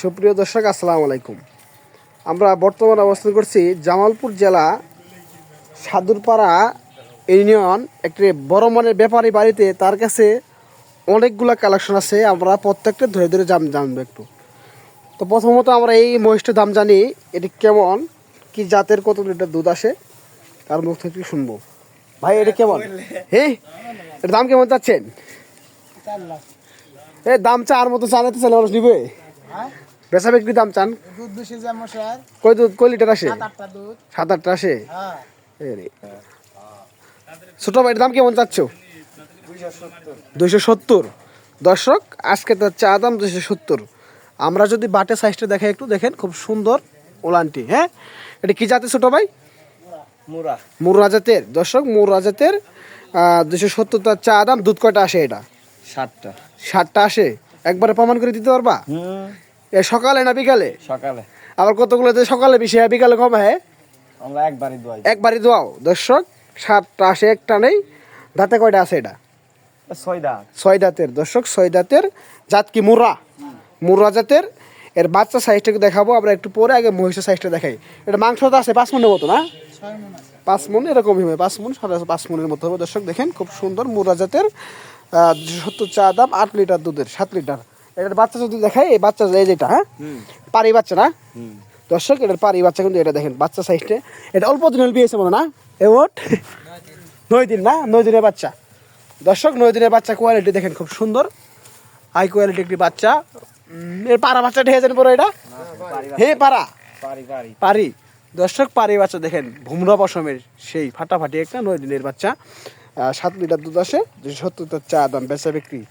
সুপ্রিয় দর্শক আসসালামু আলাইকুম। আমরা বর্তমানে অবস্থান করছি জামালপুর জেলা সাদুরপাড়া ইউনিয়ন একটি বড় মনের ব্যাপারী বাড়িতে। তার কাছে অনেকগুলা কালেকশন আছে, আমরা প্রত্যেকটা ধরে ধরে জানবো একটু। তো প্রথমত আমরা এই মহিষটার দাম জানি, এটি কেমন, কি জাতের, কত লিটার দুধ আসে, তার মুখ থেকে শুনবো। ভাই এটা কেমন? হ্যাঁ, এর দাম কেমন চাচ্ছেন? এই দাম চার মতো চালাতে চাইলে মানুষ নিবে? বেচা বিক্রি দাম চান? কয় লিটার আসে? 7-8টা আসে। ছোট ভাইয়ের দাম কেমন চাচ্ছ? 270। দর্শক আজকে তো চা দাম 270। আমরা যদি বাটে সাইজটা দেখাই একটু, দেখেন খুব সুন্দর ওলানটি। হ্যাঁ, এটা কি জাতের ছোট ভাই? মুরা জাতের। দর্শক মুরা জাতের 270 তার চা দাম। দুধ কয়টা আসে এটা? 7টা আসে। একবারে প্রমাণ করে দিতে পারবা? সকালে না বিকালে? সকালে। আবার কতগুলো সকালে বেশি হয়, বিকালে কম হয়? আমরা একবারই দোয়াও। দর্শক 7টা আসে, একটা নেই। দাঁতে কয়টা আছে এটা? 6 দাঁতের। দর্শক 6 দাঁতের। জাত কি? মুরা জাতের। এর বাচ্চা সাইজটাকে দেখাবো আমরা একটু পরে, আগে মহিষের সাইজটা দেখাই। এটা মাংস তো আছে 5 মনের মতো না? 5 মন এরকমই হবে, 5 মন 5 মনের মতো হবে। দর্শক দেখেন খুব সুন্দর মুরা জাতের। 270 চা দাম। 8 লিটার দুধের, 7 লিটার। এটার বাচ্চা যদি দেখাই, এই বাচ্চা যেটা, হ্যাঁ পারি বাচ্চা না? দর্শক এটার পারি বাচ্চা, কিন্তু এটা দেখেন বাচ্চা সাইজটা। এটা অল্প দিন বিয়েছে মনে না? এমট 9 দিন না? 9 দিনের বাচ্চা। দর্শক 9 দিনের বাচ্চা। কোয়ালিটি দেখেন খুব সুন্দর, হাই কোয়ালিটি একটি বাচ্চা। এর পাড়া বাচ্চা ঢেকে যান পরে এটা। হ্যাঁ পাড়া পারি। দর্শক পারি বাচ্চা দেখেন, ভুমরা পশমের সেই ফাটাফাটি একটা 9 দিনের বাচ্চা। 7 লিটার দুধ আসে। 270 চা দাম। বেচা বিক্রি